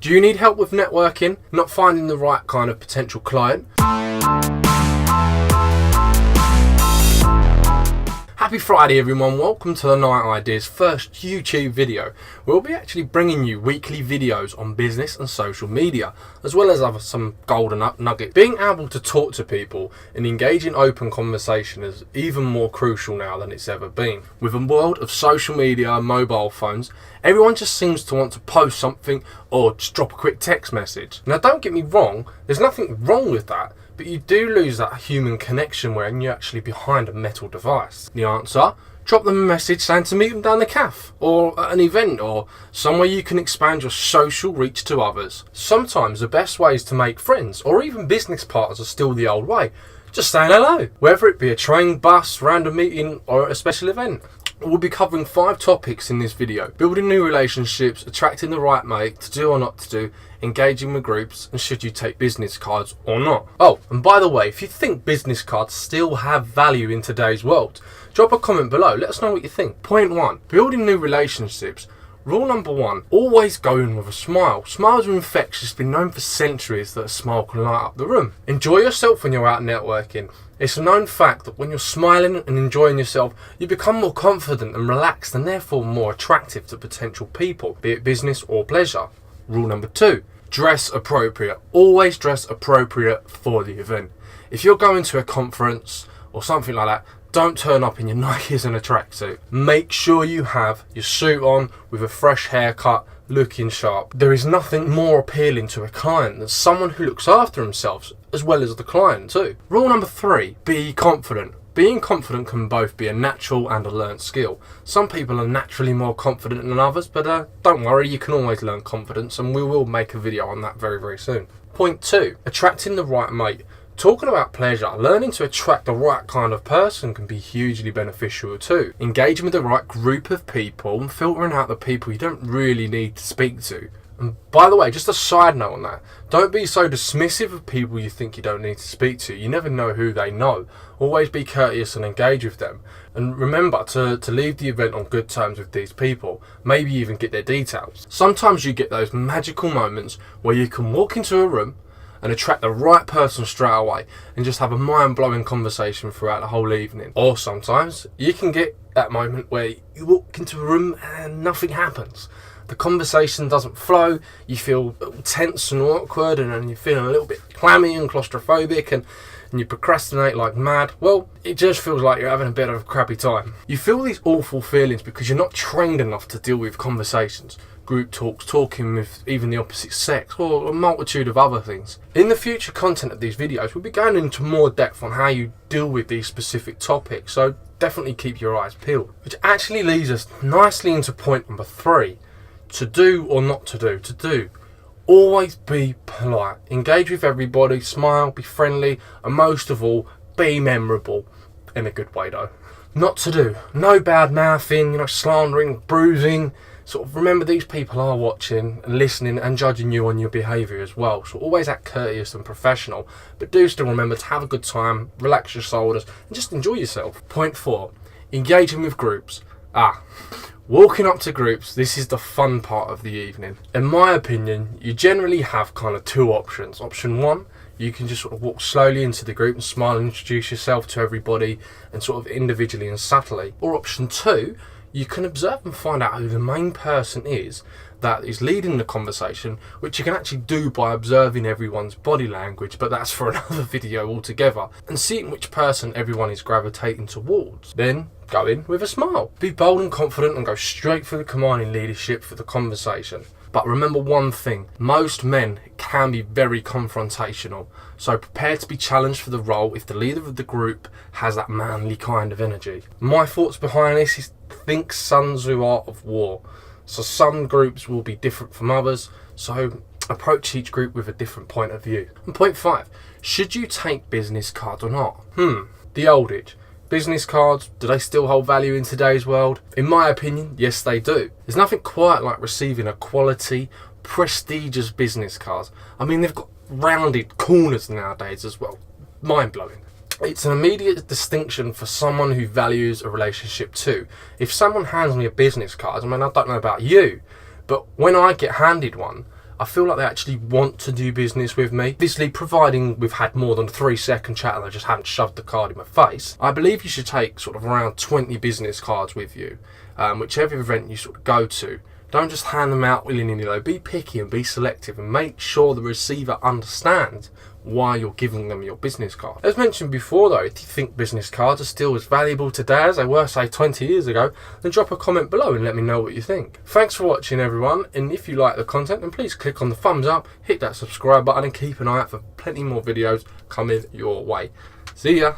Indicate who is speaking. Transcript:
Speaker 1: Do you need help with networking, not finding the right kind of potential client? Happy Friday everyone, welcome to the Night Ideas first YouTube video. We'll be actually bringing you weekly videos on business and social media, as well as some golden nuggets. Being able to talk to people and engage in open conversation is even more crucial now than it's ever been. With a world of social media and mobile phones, everyone just seems to want to post something or just drop a quick text message. Now don't get me wrong, there's nothing wrong with that, but you do lose that human connection when you're actually behind a metal device. The answer? Drop them a message saying to meet them down the cafe, or at an event, or somewhere you can expand your social reach to others. Sometimes the best ways to make friends, or even business partners, are still the old way. Just saying hello, whether it be a train, bus, random meeting, or a special event. We'll be covering 5 topics in this video: building new relationships, attracting the right mate, to do or not to do, engaging with groups, and should you take business cards or not. Oh, and by the way, if you think business cards still have value in today's world, drop a comment below, let us know what you think. Point 1, building new relationships. Rule number 1, always go in with a smile. Smiles are infectious. It's been known for centuries that a smile can light up the room. Enjoy yourself when you're out networking. It's a known fact that when you're smiling and enjoying yourself, you become more confident and relaxed, and therefore more attractive to potential people, be it business or pleasure. Rule number 2, dress appropriate. Always dress appropriate for the event. If you're going to a conference or something like that, don't turn up in your Nikes and a tracksuit. Make sure you have your suit on with a fresh haircut, looking sharp. There is nothing more appealing to a client than someone who looks after themselves, as well as the client too. Rule number 3, be confident. Being confident can both be a natural and a learnt skill. Some people are naturally more confident than others, but don't worry, you can always learn confidence, and we will make a video on that very, very soon. Point 2, attracting the right mate. Talking about pleasure, learning to attract the right kind of person can be hugely beneficial too. Engaging with the right group of people and filtering out the people you don't really need to speak to. And by the way, just a side note on that, don't be so dismissive of people you think you don't need to speak to. You never know who they know. Always be courteous and engage with them. And remember to leave the event on good terms with these people. Maybe even get their details. Sometimes you get those magical moments where you can walk into a room and attract the right person straight away and just have a mind-blowing conversation throughout the whole evening. Or sometimes you can get that moment where you walk into a room and nothing happens. The conversation doesn't flow, you feel tense and awkward, and then you're feeling a little bit clammy and claustrophobic, and you procrastinate like mad. Well, it just feels like you're having a bit of a crappy time. You feel these awful feelings because you're not trained enough to deal with conversations, group talks, talking with even the opposite sex, or a multitude of other things. In the future content of these videos, we'll be going into more depth on how you deal with these specific topics, so definitely keep your eyes peeled. Which actually leads us nicely into point number 3, to do or not to do. To do. Always be polite. Engage with everybody, smile, be friendly, and most of all, be memorable. In a good way though. Not to do. No bad mouthing, slandering, bruising. Sort of remember, these people are watching and listening and judging you on your behaviour as well. So always act courteous and professional, but do still remember to have a good time, relax your shoulders, and just enjoy yourself. Point 4, engaging with groups. Walking up to groups, this is the fun part of the evening. In my opinion, you generally have kind of 2 options. Option 1, you can just sort of walk slowly into the group and smile and introduce yourself to everybody and sort of individually and subtly. Or option 2, you can observe and find out who the main person is that is leading the conversation, which you can actually do by observing everyone's body language, but that's for another video altogether, and seeing which person everyone is gravitating towards. Then go in with a smile. Be bold and confident and go straight for the commanding leadership for the conversation. But remember one thing, most men can be very confrontational, so prepare to be challenged for the role if the leader of the group has that manly kind of energy. My thoughts behind this is, think Sun Tzu Art of War. So some groups will be different from others, so approach each group with a different point of view. And point 5, should you take business cards or not? The old age. Business cards, do they still hold value in today's world? In my opinion, yes they do. There's nothing quite like receiving a quality, prestigious business card. I mean, they've got rounded corners nowadays as well. Mind-blowing. It's an immediate distinction for someone who values a relationship too. If someone hands me a business card, I mean, I don't know about you, but when I get handed one, I feel like they actually want to do business with me. Obviously, providing we've had more than a 3-second chat and I just haven't shoved the card in my face, I believe you should take sort of around 20 business cards with you, whichever event you sort of go to. Don't just hand them out willy-nilly though. Be picky and be selective and make sure the receiver understands why you're giving them your business card. As mentioned before though, if you think business cards are still as valuable today as they were say 20 years ago, then drop a comment below and let me know what you think. Thanks for watching everyone, and if you like the content then please click on the thumbs up, hit that subscribe button and keep an eye out for plenty more videos coming your way. See ya!